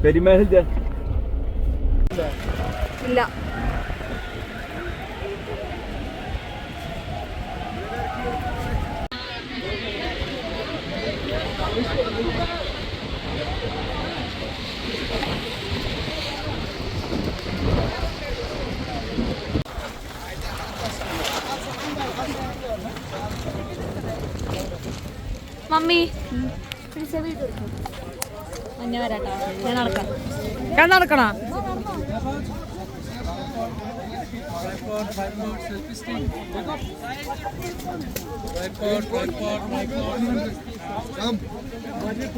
പെരുമേലിന്റെ ഇല്ല. മമ്മി മഞ്ഞ വരാട്ടോ, ഞാൻ നടക്കാം. ഞാൻ നടക്കണോ?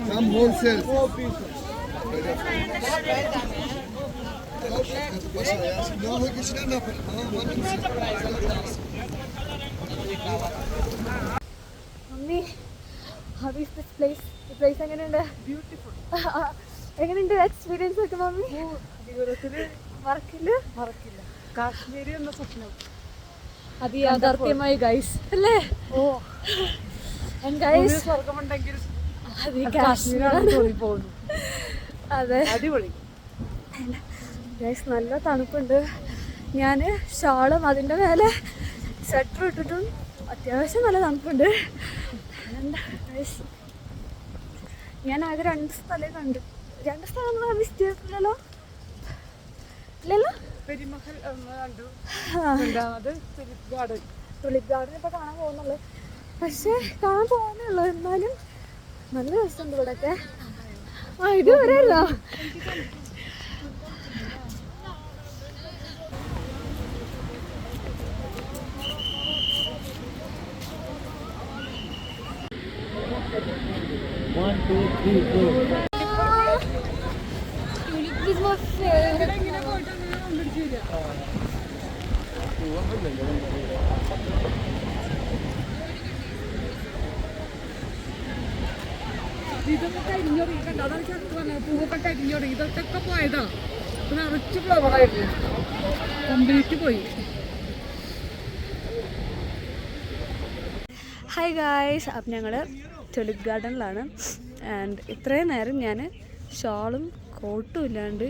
Come wholesale. Mummy, how is this place? ഈ പ്ലേസ് എങ്ങനെയുണ്ട്? ബ്യൂട്ടിഫുൾ. എങ്ങനെയുണ്ട് എക്സ്പീരിയൻസ് ഒക്കെ മമ്മി? ജീവിതത്തിൽ മറക്കില്ല. കാശ്മീർ എന്ന സ്വപ്നം അത് യാഥാർത്ഥ്യമായി ഗൈസ് അല്ലേ? ഓ ഗൈസ്, സ്വർഗമുണ്ടെങ്കിൽ അത് കാശ്മീരാണ് പോകുന്നു. അതെ, അടിപൊളി ഗൈസ്. നല്ല തണുപ്പുണ്ട്. ഞാൻ ഷാളും അതിൻ്റെ മേലെ സ്വെറ്റർ ഇട്ടിട്ടും അത്യാവശ്യം നല്ല തണുപ്പുണ്ട്. ഞാൻ ആകെ 2 സ്ഥലം കണ്ടു. 2 സ്ഥലം വിസിറ്റ് ചെയ്തിട്ടില്ലല്ലോ? ഇല്ലല്ലോ. പെരിമഹൽ കണ്ടു, ടുലിപ്പ് ഗാർഡൻ ഇപ്പൊ കാണാൻ പോകുന്നുള്ളു. പക്ഷെ കാണാൻ പോകുന്നേ ഉള്ളു. എന്നാലും നല്ല രസമുണ്ട് ഇവിടെയൊക്കെ. ഇതുവരെ അല്ലോ. ഇതൊക്കെ കരിഞ്ഞൊറിയിക്കണ്ട. അതാണ് ചക്ക പറഞ്ഞത്. പൂവൊക്കെ കരിഞ്ഞൊറി. ഇതൊക്കെ പോയതാ. നിറച്ച് ഫ്ലവറായിരുന്നു. കംപ്ലീറ്റ് പോയി. ഹായ് ഗായ്സ്, അപ്പം ഞങ്ങൾ ടുലിപ്പ് ഗാർഡനിലാണ്. ആൻഡ് ഇത്രയും നേരം ഞാൻ ഷാളും കോട്ടും ഇല്ലാണ്ട്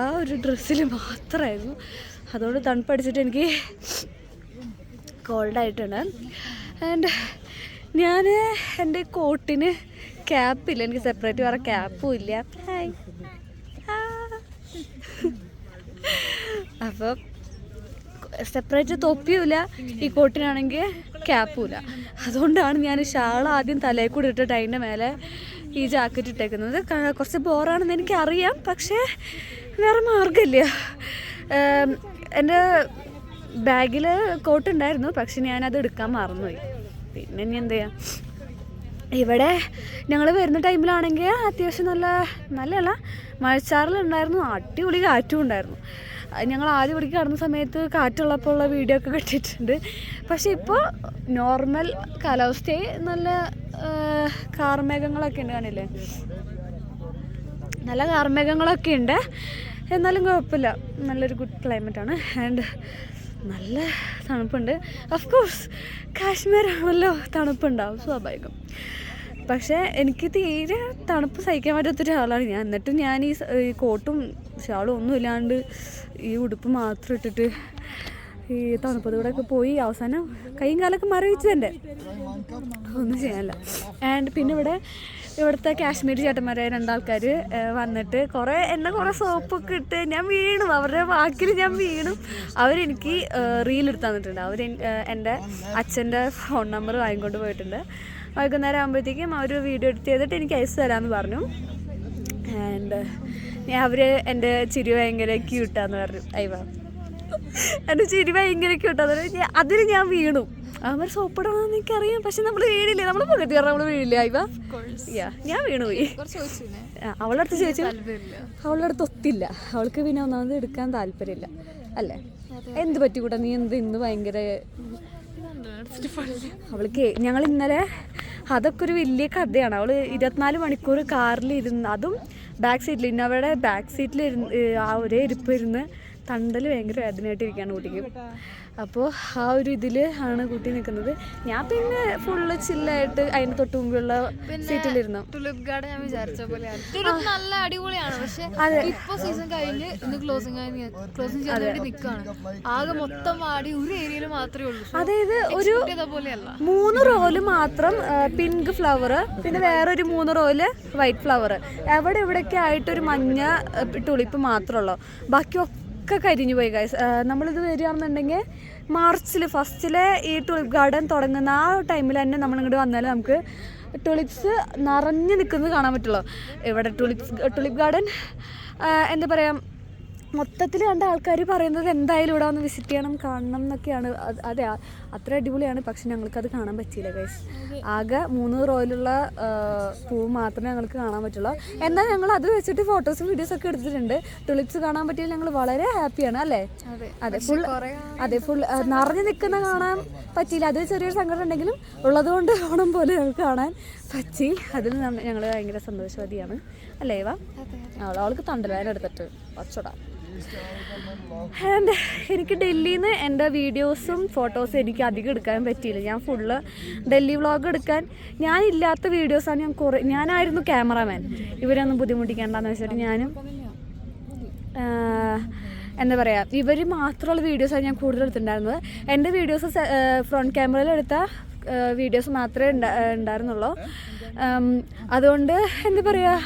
ആ ഒരു ഡ്രസ്സിൽ മാത്രമായിരുന്നു. അതുകൊണ്ട് തണുപ്പടിച്ചിട്ട് എനിക്ക് കോൾഡായിട്ടുണ്ട്. ആൻഡ് ഞാൻ എൻ്റെ കോട്ടിന് ക്യാപ്പില്ല. എനിക്ക് സെപ്പറേറ്റ് വേറെ ക്യാപ്പും ഇല്ല. ഹായ്. അപ്പം സെപ്പറേറ്റ് തൊപ്പിയുമില്ല, ഈ കോട്ടിനാണെങ്കിൽ ക്യാപ്പുമില്ല. അതുകൊണ്ടാണ് ഞാൻ ഷാൾ ആദ്യം തലയിൽ കൂടി ഇട്ടിട്ട് അതിൻ്റെ മേലെ ഈ ജാക്കറ്റ് ഇട്ടേക്കുന്നത്. കുറച്ച് ബോറാണെന്ന് എനിക്കറിയാം, പക്ഷേ വേറെ മാർഗമില്ല. എൻ്റെ ബാഗിൽ കോട്ടുണ്ടായിരുന്നു, പക്ഷെ ഞാനത് എടുക്കാൻ മറന്നുപോയി. പിന്നെ ഇനി എന്ത് ചെയ്യാം. ഇവിടെ ഞങ്ങൾ വരുന്ന ടൈമിലാണെങ്കിൽ അത്യാവശ്യം നല്ലതല്ല, മഴച്ചാറലുണ്ടായിരുന്നു, അടിപൊളി കാറ്റും ഉണ്ടായിരുന്നു. ഞങ്ങൾ ആദ്യം ഇവിടേക്ക് കടന്ന സമയത്ത് കാറ്റുള്ളപ്പോൾ ഉള്ള വീഡിയോ ഒക്കെ കിട്ടിയിട്ടുണ്ട്. പക്ഷെ ഇപ്പോൾ നോർമൽ കാലാവസ്ഥയായി. നല്ല കാർമേഘങ്ങളൊക്കെ ഉണ്ട്, കാണില്ലേ? നല്ല കാർമേഘങ്ങളൊക്കെ ഉണ്ട്. എന്നാലും കുഴപ്പമില്ല, നല്ലൊരു ഗുഡ് ക്ലൈമറ്റാണ്. ആൻഡ് നല്ല തണുപ്പുണ്ട്. ഓഫ് കോഴ്സ് കാശ്മീരാണല്ലോ, തണുപ്പുണ്ടാവും, സ്വാഭാവികം. പക്ഷേ എനിക്ക് തീരെ തണുപ്പ് സഹിക്കാൻ പറ്റാത്തൊരാളാണ് ഞാൻ. എന്നിട്ടും ഞാൻ ഈ കോട്ടും ഷാളും ഒന്നും ഇല്ലാണ്ട് ഈ ഉടുപ്പ് മാത്രം ഇട്ടിട്ട് ഈ തണുപ്പതോടെയൊക്കെ പോയി അവസാനം കൈയും കാലൊക്കെ മരവിച്ചതന്നെ, ഒന്നും ചെയ്യാനില്ല. ആൻഡ് പിന്നെ ഇവിടുത്തെ കാശ്മീരി ചേട്ടന്മാരായ 2 ആൾക്കാർ വന്നിട്ട് കുറേ സോപ്പൊക്കെ ഇട്ട് ഞാൻ വീണു. അവരുടെ വാക്കിൽ ഞാൻ വീണു. അവരെനിക്ക് റീലെടുത്ത് തന്നിട്ടുണ്ട്. എൻ്റെ അച്ഛൻ്റെ ഫോൺ നമ്പർ വാങ്ങിക്കൊണ്ട് പോയിട്ടുണ്ട്. വൈകുന്നേരം ആകുമ്പോഴത്തേക്കും അവർ വീഡിയോ എഡിറ്റ് ചെയ്തിട്ട് എനിക്ക് അയച്ചു തരാമെന്ന് പറഞ്ഞു. ആൻഡ് അവർ എൻ്റെ ചിരി ഭയങ്കര ക്യൂട്ടാന്ന് പറഞ്ഞു. എൻ്റെ ചിരി ഭയങ്കര ക്യൂട്ടാന്ന് പറഞ്ഞു. അതിന് ഞാൻ വീണു. അവർ സോപ്പിടണമെന്ന് എനിക്കറിയാം, പക്ഷെ നമ്മൾ വീണില്ലേ, നമ്മൾ പകുതി പറഞ്ഞാൽ നമ്മൾ വീഴില്ലേ? ഞാൻ വീണുപോയി. അവളുടെ അടുത്ത് ചോദിച്ചു, അവളുടെ അടുത്ത് ഒത്തില്ല. അവൾക്ക് പിന്നെ ഒന്നാമത് എടുക്കാൻ താല്പര്യമില്ല അല്ലേ? എന്ത് പറ്റിക്കൂട്ടാ, നീ ഇന്ന് ഭയങ്കര അവൾക്ക്. ഞങ്ങൾ ഇന്നലെ അതൊക്കെ ഒരു വലിയ കഥയാണ്. അവൾ 24 മണിക്കൂർ കാറിലിരുന്ന്, അതും ബാക്ക് സീറ്റിൽ, ഇന്നവരുടെ ബാക്ക് സീറ്റിലിരുന്ന് ആ ഒരേ ഇരിപ്പ് ഇരുന്ന് തണ്ടൽ ഭയങ്കര വേദനയായിട്ടിരിക്കുകയാണ് കുട്ടിക്ക്. അപ്പോൾ ആ ഒരു ഇതിൽ ആണ് കുട്ടി നിൽക്കുന്നത്. ഞാൻ പിന്നെ ഫുള്ള് ചില്ലായിട്ട് അതിന് തൊട്ട് മുമ്പുള്ള സീറ്റിലിരുന്നു. ടുലിപ്പ് ഗാർഡൻ ഞാൻ വിചാരിച്ച പോലെയാണ്. നല്ല അടിപൊളിയാണ്. പക്ഷെ ഇപ്പൊ സീസൺ കഴിഞ്ഞ് ഇന്ന് ക്ലോസിംഗ് ചെയ്യാൻ വേണ്ടി നിൽക്കുകയാണ്. ആകെ മൊത്തം വാടി ഒരു ഏരിയയിൽ മാത്രമേ ഉള്ളൂ. അതായത് ഒരു 3 റോല് മാത്രം പിങ്ക് ഫ്ലവർ, പിന്നെ വേറൊരു 3 റോല് വൈറ്റ് ഫ്ലവർ, എവിടെ എവിടെയൊക്കെ ആയിട്ടൊരു മഞ്ഞ ടുലിപ്പ് മാത്രമുള്ളൂ. ബാക്കി ഒക്കെ കരിഞ്ഞു പോയി ഗൈസ്. നമ്മളിത് വരികയാണെന്നുണ്ടെങ്കിൽ മാർച്ചിൽ ഫസ്റ്റിലെ ഈ ടുലിപ്പ് ഗാർഡൻ തുടങ്ങുന്ന ആ ടൈമിൽ തന്നെ നമ്മളിങ്ങോട്ട് വന്നാൽ നമുക്ക് ടുലിപ്സ് നിറഞ്ഞു നിൽക്കുന്നത് കാണാൻ പറ്റുള്ളൂ. ഇവിടെ ടുലിപ്പ് ഗാർഡൻ എന്താ പറയുക, മൊത്തത്തിൽ കണ്ട ആൾക്കാർ പറയുന്നത് എന്തായാലും ഇവിടെ വന്ന് വിസിറ്റ് ചെയ്യണം, കാണണം എന്നൊക്കെയാണ്. അതെ, അത്ര അടിപൊളിയാണ്. പക്ഷെ ഞങ്ങൾക്കത് കാണാൻ പറ്റിയില്ല ഗൈസ്. ആകെ 3 റോയിലുള്ള പൂവ് മാത്രമേ ഞങ്ങൾക്ക് കാണാൻ പറ്റുള്ളൂ. എന്നാൽ ഞങ്ങൾ അത് വെച്ചിട്ട് ഫോട്ടോസും വീഡിയോസൊക്കെ എടുത്തിട്ടുണ്ട്. ടുലിപ്സ് കാണാൻ പറ്റിയാൽ ഞങ്ങൾ വളരെ ഹാപ്പിയാണ് അല്ലേ? അതെ ഫുൾ നിറഞ്ഞു നിൽക്കുന്ന കാണാൻ പറ്റിയില്ല. അത് ചെറിയൊരു സങ്കടം ഉണ്ടെങ്കിലും ഉള്ളതുകൊണ്ട് ഓണം പോലെ ഞങ്ങൾക്ക് കാണാൻ പറ്റി. അതിൽ ഞങ്ങൾ ഭയങ്കര സന്തോഷവതിയാണ് അല്ലേ ഇവ? അവൾക്ക് തണ്ടൽവേദന എടുത്തിട്ട് പച്ചടാ. ആൻഡ് എനിക്ക് ഡൽഹിയിൽ നിന്ന് എൻ്റെ വീഡിയോസും ഫോട്ടോസും എനിക്ക് അധികം എടുക്കാൻ പറ്റിയില്ല. ഞാൻ ഫുള്ള് ഡൽഹി വ്ളോഗ് എടുക്കാൻ ഞാനില്ലാത്ത വീഡിയോസാണ് ഞാനായിരുന്നു ക്യാമറാമാൻ. ഇവരൊന്നും ബുദ്ധിമുട്ടിക്കേണ്ടെന്ന് വെച്ചിട്ട് ഞാനും എന്താ പറയുക, ഇവർ മാത്രമുള്ള വീഡിയോസാണ് ഞാൻ കൂടുതൽ എടുത്തിട്ടുണ്ടായിരുന്നത്. എൻ്റെ വീഡിയോസ് ഫ്രണ്ട് ക്യാമറയിൽ എടുത്ത വീഡിയോസ് മാത്രമേ ഉണ്ടായിരുന്നുള്ളൂ. അതുകൊണ്ട് എന്താ പറയുക,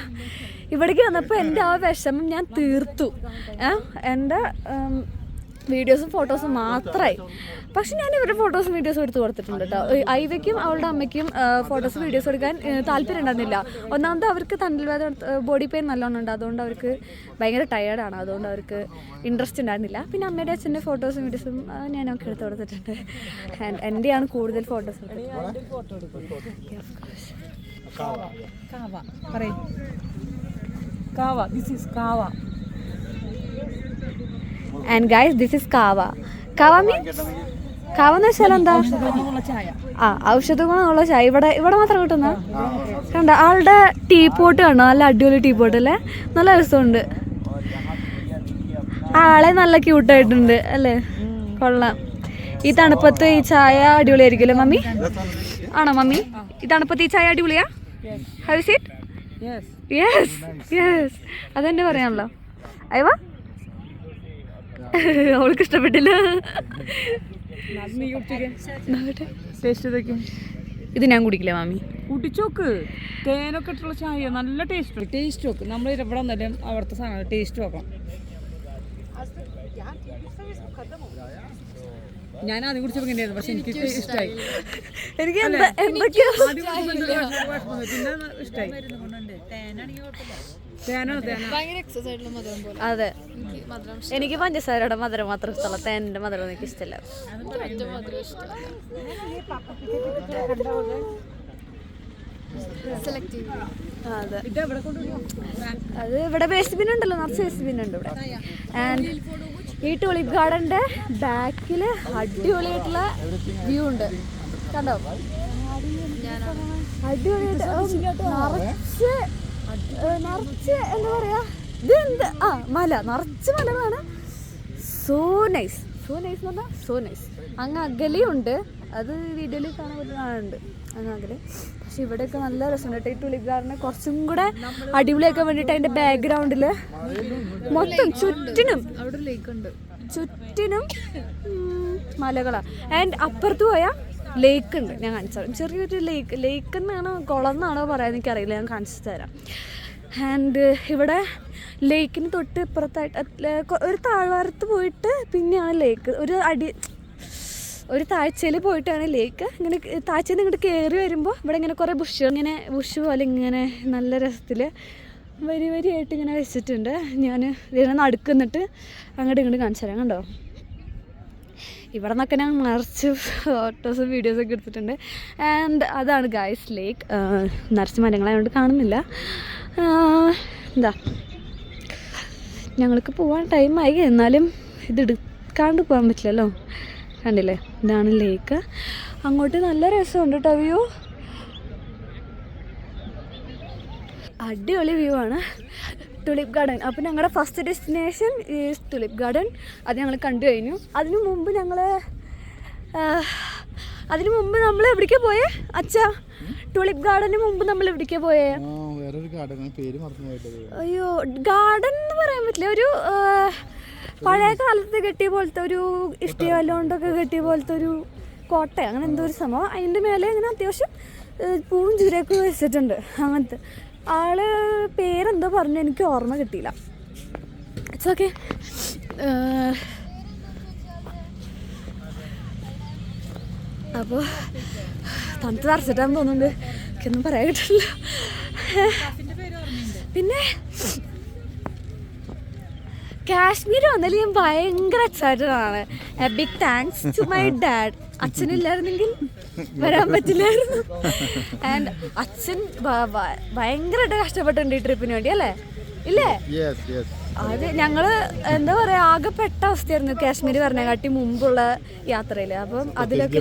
ഇവിടേക്ക് വന്നപ്പോൾ എൻ്റെ ആ വിഷമം ഞാൻ തീർത്തു. എൻ്റെ വീഡിയോസും ഫോട്ടോസും മാത്രമായി. പക്ഷെ ഞാൻ ഇവരുടെ ഫോട്ടോസും വീഡിയോസും എടുത്ത് കൊടുത്തിട്ടുണ്ട് കേട്ടോ. ഐവയ്ക്കും അവളുടെ അമ്മയ്ക്കും ഫോട്ടോസും വീഡിയോസും എടുക്കാൻ താല്പര്യം ഉണ്ടായിരുന്നില്ല. ഒന്നാമത് അവർക്ക് തണ്ടൽവേദന, ബോഡി പെയിൻ നല്ലോണം ഉണ്ട്. അതുകൊണ്ട് അവർക്ക് ഭയങ്കര ടയേർഡാണ്. അതുകൊണ്ട് അവർക്ക് ഇൻട്രസ്റ്റ് ഉണ്ടായിരുന്നില്ല. പിന്നെ അമ്മയുടെ അച്ഛൻ്റെ ഫോട്ടോസും വീഡിയോസും ഞാനൊക്കെ എടുത്ത് കൊടുത്തിട്ടുണ്ട്. എൻ്റെയാണ് കൂടുതൽ photos. And guys, this is kava. Kava means? Kava എന്ന് വെച്ചാൽ എന്താ? ഔഷധ ഗുണമുള്ള ചായ. ഇവിടെ മാത്രം കിട്ടുന്ന കണ്ട ആളുടെ ടീ പോട്ട് കാണോ? നല്ല അടിപൊളി ടീ പോട്ട് അല്ലേ? നല്ല രസമുണ്ട്. ആളെ നല്ല ക്യൂട്ടായിട്ടുണ്ട് അല്ലേ? കൊള്ളാം. ഈ തണുപ്പത്ത് ഈ ചായ അടിപൊളിയായിരിക്കും അല്ലേ മമ്മി? ആണോ മമ്മി? ഈ തണുപ്പത്ത് ഈ ചായ അടിപൊളിയാ? Have you seat? യെസ് അതെന്നെ പറയാമല്ലോ. അയവാ അവൾക്ക് ഇഷ്ടപ്പെട്ടില്ല. ഇത് ഞാൻ കുടിക്കില്ല മാമി. കുടിച്ചോക്ക്, തേനൊക്കെ ഇട്ടുള്ള ചായ നല്ല ടേസ്റ്റ് നോക്ക്. നമ്മൾ ഇവിടെ വന്നാലും അവിടുത്തെ സാധനം ടേസ്റ്റ് നോക്കാം. ഞാൻ ആദ്യം കുടിച്ചപ്പോൾ ഇങ്ങനെയായിരുന്നു, പക്ഷെ എനിക്ക് ഇഷ്ടമായി. എനിക്ക് ഇഷ്ടമായി. അതെ, എനിക്ക് പഞ്ചസാരയുടെ മധുരം മാത്രം ഇഷ്ടമല്ല. തേനിന്റെ മധുരം എനിക്ക് ഇഷ്ടമല്ല. അതെ, അത് ഇവിടെ വേസ്റ്റ് ബിൻ ഉണ്ടല്ലോ, നിറച്ച് വേസ്റ്റ് ബിൻ ഉണ്ട് ഇവിടെ. ആൻഡ് ഈ ടുലിപ്പ് ഗാർഡന്റെ ബാക്കിൽ അടിപൊളിയായിട്ടുള്ള വ്യൂ ഉണ്ട് കണ്ടോ? അടിപൊളിയായിട്ട് നിറച്ച് എന്താ പറയാ, ഇത് എന്ത് മല, നിറച്ച് മലകളാണ്. സോ നൈസ് എന്ന് പറഞ്ഞാൽ സോ നൈസ്. അങ്ങ് അകലെയുണ്ട്, അത് വീഡിയോയിൽ കാണാൻ പറ്റുന്നുണ്ട് അങ്ങ് അകലെ. പക്ഷെ ഇവിടെയൊക്കെ നല്ല രസമുണ്ട്. ഈ ടുലിപ്പ് ഗാർഡനെ കുറച്ചും കൂടെ അടിപൊളിയാക്കാൻ വേണ്ടിയിട്ട് അതിൻ്റെ ബാക്ക്ഗ്രൗണ്ടിൽ മൊത്തം ചുറ്റിനും മലകളാണ്. ആൻഡ് അപ്പുറത്ത് പോയാൽ ലേക്ക് ഉണ്ട്. ഞാൻ കാണിച്ചു തരാം. ചെറിയൊരു ലേക്ക് എന്നാണോ കുളം എന്നാണോ പറയാൻ എനിക്കറിയില്ല, ഞാൻ കാണിച്ചു തരാം. ആൻഡ് ഇവിടെ ലേക്കിന് തൊട്ട് ഇപ്പുറത്തായിട്ട് ഒരു താഴ്വാരത്ത് പോയിട്ട് പിന്നെയാണ് ലേക്ക്. ഒരു താഴ്ചയിൽ പോയിട്ടാണ് ലേക്ക്. ഇങ്ങനെ താഴ്ചയിൽ നിന്ന് ഇങ്ങോട്ട് കയറി വരുമ്പോൾ ഇവിടെ ഇങ്ങനെ കുറേ ബുഷ് പോലെ ഇങ്ങനെ നല്ല രസത്തിൽ വരിയായിട്ട് ഇങ്ങനെ വെച്ചിട്ടുണ്ട്. ഞാൻ ഇതിനെ നടുക്കുന്നിട്ട് അങ്ങോട്ട് ഇങ്ങോട്ട് കാണിച്ചു തരാം. കണ്ടോ, ഇവിടെ നിന്നൊക്കെ ഞാൻ നിറച്ച് ഫോട്ടോസും വീഡിയോസൊക്കെ എടുത്തിട്ടുണ്ട്. ആൻഡ് അതാണ് ഗായ്സ് ലേക്ക്. നിറച്ച് മരങ്ങളായതുകൊണ്ട് കാണുന്നില്ല. എന്താ, ഞങ്ങൾക്ക് പോകാൻ ടൈമായി, എന്നാലും ഇത് എടുക്കാണ്ട് പോകാൻ പറ്റില്ലല്ലോ. കണ്ടില്ലേ, ഇതാണ് ലേക്ക്. അങ്ങോട്ട് നല്ല രസമുണ്ട് കേട്ടോ വ്യൂ. അടിപൊളി വ്യൂ ആണ്. Tulip garden. അപ്പോൾ ഞങ്ങളുടെ first destination is tulip garden. അത് ഞങ്ങൾ കണ്ടു കഴിഞ്ഞു. അതിനു മുമ്പ് നമ്മൾ എവിടേക്കാണ് പോയേ അച്ഛാ? ടുലിപ്പ് ഗാർഡന് മുമ്പ് നമ്മൾ എവിടേക്കാണ് പോയേ? അയ്യോ, ഗാർഡൻ എന്ന് പറയാൻ പറ്റില്ല. ഒരു പഴയ കാലത്ത് കെട്ടിയ പോലത്തെ ഒരു ഇഷ്ടികല്ലുകൊണ്ടൊക്കെ കെട്ടിയ പോലത്തെ ഒരു കോട്ട, അങ്ങനെ എന്തോ ഒരു സംഭവം. അതിൻ്റെ മേലെ ഇങ്ങനെ അത്യാവശ്യം പൂവും ചുരയൊക്കെ വെച്ചിട്ടുണ്ട്. അങ്ങനത്തെ ആള് പേരെന്തോ പറഞ്ഞു, എനിക്ക് ഓർമ്മ കിട്ടിയില്ല. It's okay. അപ്പോൾ തണുത്ത് തറച്ചിട്ടാന്ന് തോന്നുന്നുണ്ട്, എനിക്കൊന്നും പറയാൻ കിട്ടില്ല. പിന്നെ കാശ്മീർ വന്നാൽ ഞാൻ ഭയങ്കര എക്സൈറ്റഡ് ആണ്. A big thanks to my dad. അച്ഛനില്ലായിരുന്നെങ്കിൽ വരാൻ പറ്റില്ലായിരുന്നു. ആൻഡ് അച്ഛൻ ഭയങ്കരമായിട്ട് കഷ്ടപ്പെട്ടിട്ടുണ്ട് ഈ ട്രിപ്പിന് വേണ്ടി, അല്ലേ? ഇല്ലേ? അത് ഞങ്ങള് എന്താ പറയാ, ആകെപ്പെട്ട അവസ്ഥയായിരുന്നു കാശ്മീർ പറഞ്ഞകാട്ടി മുമ്പുള്ള യാത്രയില്. അപ്പം അതിലൊക്കെ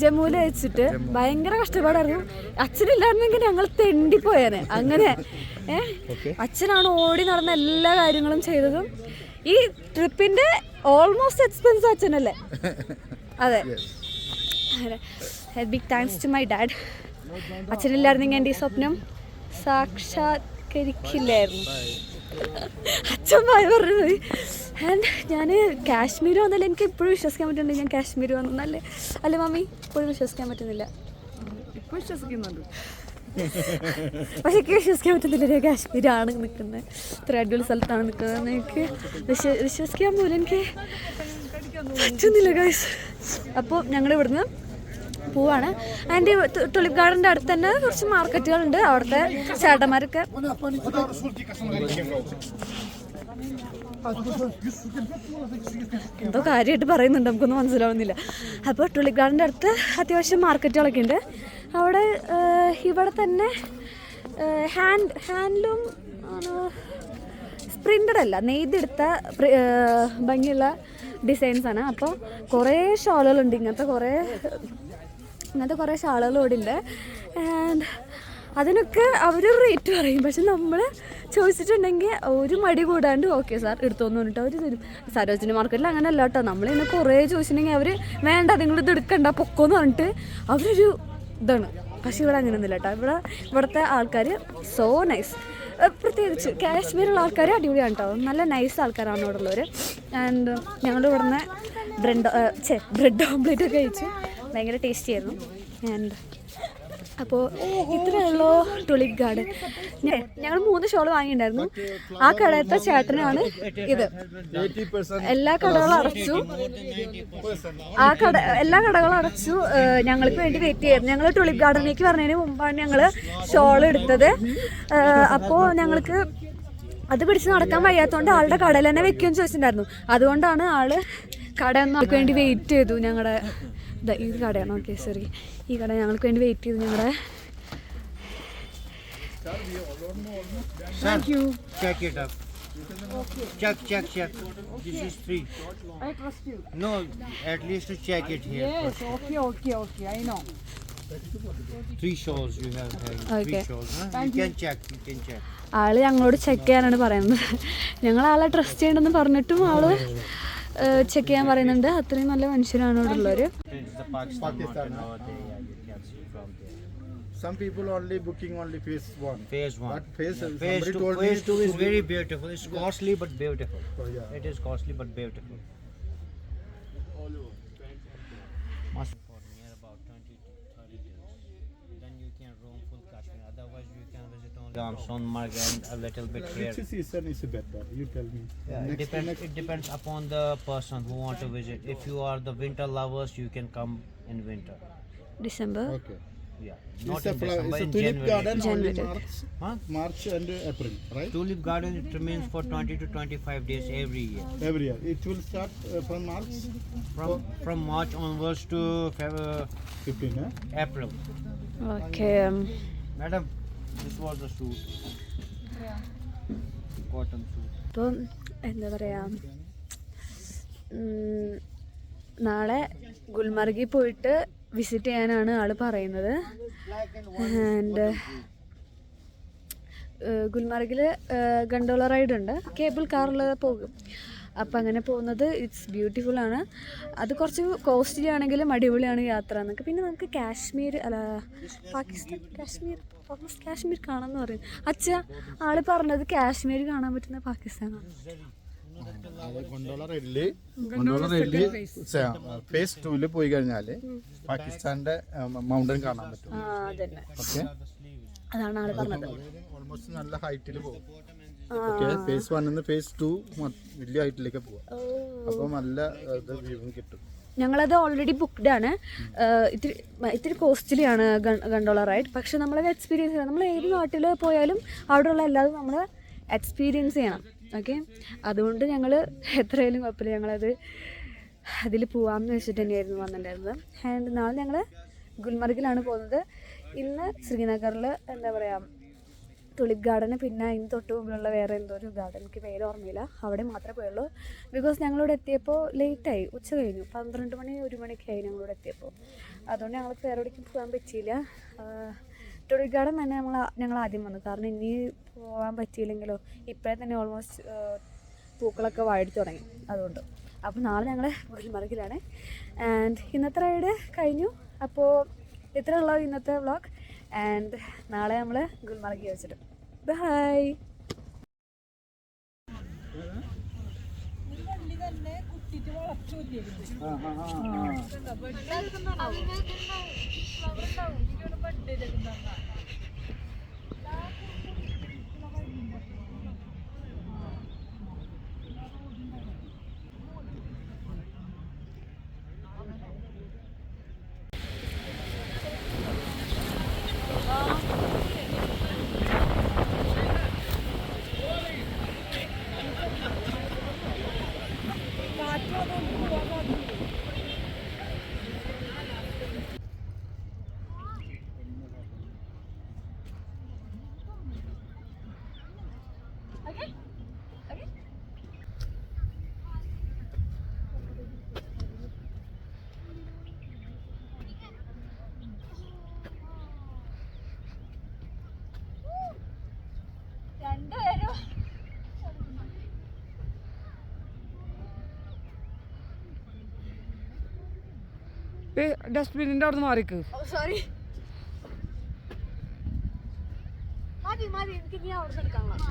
ജമ്മുവിൽ വെച്ചിട്ട് ഭയങ്കര കഷ്ടപ്പാടായിരുന്നു. അച്ഛനില്ലായിരുന്നെങ്കിൽ ഞങ്ങൾ തെണ്ടിപ്പോയേനെ. അങ്ങനെ അച്ഛനാണ് ഓടി നടന്ന എല്ലാ കാര്യങ്ങളും ചെയ്തതും. ഈ ട്രിപ്പിന്റെ ഓൾമോസ്റ്റ് എക്സ്പെൻസ് അച്ഛനല്ലേ? അതെ. Big thanks to my dad. അച്ഛനില്ലായിരുന്നെങ്കിൽ എൻ്റെ ഈ സ്വപ്നം സാക്ഷാത്കരിക്കില്ലായിരുന്നു. അച്ഛൻ ഭയ പറഞ്ഞു പോയി. ആൻഡ് ഞാൻ കാശ്മീർ വന്നാലും എനിക്ക് ഇപ്പോഴും വിശ്വസിക്കാൻ പറ്റുന്നുണ്ട് ഞാൻ കാശ്മീർ വന്നല്ലേ. അല്ലേ മമ്മി? ഇപ്പോഴും വിശ്വസിക്കാൻ പറ്റുന്നില്ല. ഇപ്പോൾ വിശ്വസിക്കുന്നുണ്ട്, പക്ഷെ എനിക്ക് വിശ്വസിക്കാൻ പറ്റുന്നില്ല ഞാൻ കാശ്മീരാണ് നിൽക്കുന്നത്, ഇത്ര അടിപൊളി സ്ഥലത്താണ് നിൽക്കുന്നത്. എനിക്ക് വിശ്വസിക്കാൻ പോലും എനിക്ക് പറ്റുന്നില്ല ഗൈസ്. അപ്പോൾ ഞങ്ങൾ ഇവിടുന്ന് പോവാണ്. ആൻഡ് ടുലിപ്പ് ഗാർഡൻ്റെ അടുത്ത് തന്നെ കുറച്ച് മാർക്കറ്റുകളുണ്ട്. അവിടുത്തെ ചേട്ടന്മാരൊക്കെ എന്തോ കാര്യമായിട്ട് പറയുന്നുണ്ട്, നമുക്കൊന്നും മനസ്സിലാവുന്നില്ല. അപ്പോൾ ടുലിപ്പ് ഗാർഡൻ്റെ അടുത്ത് അത്യാവശ്യം മാർക്കറ്റുകളൊക്കെ ഉണ്ട്. അവിടെ ഇവിടെ തന്നെ ഹാൻഡ്ലൂം പ്രിൻ്റഡ് അല്ല, നെയ്തെടുത്ത ഭംഗിയുള്ള ഡിസൈൻസാണ്. അപ്പോൾ കുറേ ഷോളുകളുണ്ട്, ഇങ്ങനത്തെ കുറേ ഷാളുകൾ ഇവിടെ ഉണ്ട്. ആൻഡ് അതിനൊക്കെ അവർ റേറ്റ് പറയും. പക്ഷെ നമ്മൾ ചോദിച്ചിട്ടുണ്ടെങ്കിൽ ഒരു മടി കൂടാണ്ട് ഓക്കെ സാർ എടുത്തോന്ന് പറഞ്ഞിട്ട് അവർ തരും. സരോജിനി മാർക്കറ്റിൽ അങ്ങനെ അല്ല കേട്ടോ. നമ്മളിങ്ങനെ കുറേ ചോദിച്ചിട്ടുണ്ടെങ്കിൽ അവർ വേണ്ട നിങ്ങളിത് എടുക്കണ്ട പൊക്കോന്ന് പറഞ്ഞിട്ട് അവരൊരു ഇതാണ്. പക്ഷെ ഇവിടെ അങ്ങനെയൊന്നുമില്ല കേട്ടോ. ഇവിടുത്തെ ആൾക്കാർ സോ നൈസ്. പ്രത്യേകിച്ച് കാശ്മീരുള്ള ആൾക്കാർ അടിപൊളിയാണ് കേട്ടോ. നല്ല നൈസ് ആൾക്കാരാണ് ഇവിടെ ഉള്ളവർ. ആൻഡ് ഞങ്ങൾ ഇവിടുന്ന് ബ്രെഡ് ഓംപ്ലേറ്റ് ഒക്കെ കഴിച്ചു. ഭയങ്കര ടേസ്റ്റി ആയിരുന്നു. ആൻഡ് അപ്പോൾ ഇത്രയുള്ളൂ ടുലിപ്പ് ഗാർഡൻ. ഞങ്ങൾ 3 ഷോൾ വാങ്ങിയിട്ടുണ്ടായിരുന്നു. ആ കടയത്തെ ചേട്ടനാണ് ഇത്. എല്ലാ കടകളും അടച്ചു. എല്ലാ കടകളും അടച്ചു. ഞങ്ങൾക്ക് വേണ്ടി വെയിറ്റ് ചെയ്യായിരുന്നു. ഞങ്ങൾ ടുലിപ്പ് ഗാർഡനിലേക്ക് പറഞ്ഞതിന് മുമ്പാണ് ഞങ്ങൾ ഷോൾ എടുത്തത്. അപ്പോൾ ഞങ്ങൾക്ക് അത് പിടിച്ച് നടക്കാൻ വയ്യാത്തതുകൊണ്ട് ആളുടെ കടയിൽ തന്നെ വെക്കുമെന്ന് ചോദിച്ചിട്ടുണ്ടായിരുന്നു. അതുകൊണ്ടാണ് ആള് കട നമുക്ക് വേണ്ടി വെയിറ്റ് ചെയ്തു. ഞങ്ങളുടെ ഈ കടയാണ്. ഓക്കെ ശരി, ഈ കട ഞങ്ങൾക്ക് വേണ്ടി വെയിറ്റ് ചെയ്തു. ഞങ്ങളുടെ Thank you. Check it up. Check. This is free. I trust you. No, at least to check it here. Yes, okay. I know. 3 shows you have had. 3 shows. Huh? You can check. ആള് ഞങ്ങളോട് check ചെയ്യാനാണ് പറയുന്നത്. ഞങ്ങൾ ആളെ trust ചെയ്യണമെന്ന് പറഞ്ഞിട്ടും ആള് check ചെയ്യാൻ പറയുന്നുണ്ട്. അത്രയും നല്ല മനുഷ്യരാണ് ഇവിടെ ഉള്ളവര്. Some people only booking only phase 1. But phase 2 is very beautiful. It's costly but beautiful. Oh, yeah. It is costly but beautiful. Must for near about 20 to 30 days. Then you can roam full Kashmir. Otherwise you can visit only Sonmarg and a little bit here. Which season is better? You tell me. Yeah, it depends upon the person who want to visit. If you are the winter lovers, you can come in winter. December. Okay. Yeah, It's not a in flower. December, It's a in tulip garden only January. March and April, right? Tulip garden, it remains for 20 to 25 days every year. Every year. It will start from March From March onwards to 15. April. Okay. Madam, this was the suit. Cotton suit. അപ്പം എന്താ പറയുക, നാളെ ഗുൽമർഗിൽ പോയിട്ട് visit ചെയ്യാനാണ് ആൾ പറയുന്നത്. And ഗുൽമാർഗിൽ gondola ride ഉണ്ട്, cable കാറിൽ പോകും. അപ്പം അങ്ങനെ പോകുന്നത് ഇറ്റ്സ് ബ്യൂട്ടിഫുൾ ആണ്. അത് കുറച്ച് കോസ്റ്റ്ലി ആണെങ്കിലും അടിപൊളിയാണ് യാത്ര എന്നൊക്കെ. പിന്നെ നമുക്ക് കാശ്മീർ അല്ല കാശ്മീർ കാണാമെന്ന് പറയും. ആള് പറഞ്ഞത് കാശ്മീർ കാണാൻ പറ്റുന്ന പാകിസ്ഥാനാണ്. ഗൊണ്ടോള റൈഡില് ഫേസ് 2 പോയി കഴിഞ്ഞാല് പാകിസ്ഥാന്റെ മൗണ്ടൻ കാണാൻ പറ്റും. ഓക്കെ, അതാണ് ആള് പറഞ്ഞത്. ഓൾമോസ്റ്റ് നല്ല ഹൈറ്റിൽ പോകും. ഫേസ് 1 ഫേസ് 2 വലിയ ഹൈറ്റിലേക്ക് പോവാം. അപ്പോൾ നല്ല വ്യൂ കിട്ടും. ഞങ്ങളത് ഓൾറെഡി ബുക്ക്ഡ് ആണ്. ഇത്തിരി കോസ്റ്റ്ലി ആണ് ഗണ്ടോള റൈഡ്. പക്ഷെ നമ്മളത് എക്സ്പീരിയൻസ് ചെയ്യണം. നമ്മൾ ഏത് നാട്ടിൽ പോയാലും അവിടെയുള്ള എല്ലാതും നമ്മൾ എക്സ്പീരിയൻസ് ചെയ്യണം. ഓക്കെ, അതുകൊണ്ട് ഞങ്ങൾ എത്രയായാലും കുഴപ്പമില്ല, ഞങ്ങളത് അതിൽ പോകാമെന്ന് വെച്ചിട്ട് തന്നെയായിരുന്നു വന്നിട്ടുണ്ടായിരുന്നത്. ആൻഡ് നാളെ ഞങ്ങൾ ഗുൽമർഗിലാണ് പോകുന്നത്. ഇന്ന് ശ്രീനഗറിൽ എന്താ പറയുക, തുളിപ് ഗാർഡന്, പിന്നെ അതിന് തൊട്ട് മുമ്പിലുള്ള വേറെ എന്തോ ഒരു ഗാർഡൻ, എനിക്ക് പേര് ഓർമ്മയില്ല, അവിടെ മാത്രമേ പോയുള്ളൂ. ബിക്കോസ് ഞങ്ങളിവിടെ എത്തിയപ്പോൾ ലേറ്റായി, ഉച്ച കഴിഞ്ഞു, 12 മണി 1 മണിയൊക്കെ ആയി ഞങ്ങളിവിടെ എത്തിയപ്പോൾ. അതുകൊണ്ട് ഞങ്ങൾക്ക് വേറെ എവിടേക്കും പോകാൻ പറ്റിയില്ല. തുളിപ് ഗാർഡൻ തന്നെ ഞങ്ങൾ ആദ്യം വന്നു, കാരണം ഇനി പോകാൻ പറ്റിയില്ലെങ്കിലോ, ഇപ്പോഴേ തന്നെ ഓൾമോസ്റ്റ് പൂക്കളൊക്കെ വാടി തുടങ്ങി. അതുകൊണ്ട് അപ്പോൾ നാളെ ഞങ്ങൾ ഗുൽമർഗിലാണ്. ആൻഡ് ഇന്നത്തെ റൈഡ് കഴിഞ്ഞു. അപ്പോൾ ഇത്രയുള്ള ഇന്നത്തെ വ്ളോഗ്. ആൻഡ് നാളെ നമ്മൾ ഗുൽമർഗിൽ വെച്ചിട്ട് ബൈ. ഡസ്റ്റ്ബിന്നിന്റെ അവിടെ നിന്ന് മാറിക്ക്. സോറി, മതി എനിക്ക് ഇനി അവിടെ എടുക്കാനുള്ള.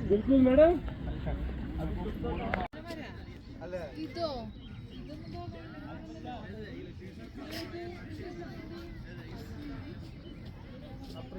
बिल्कुल मैडम. ഇതോ और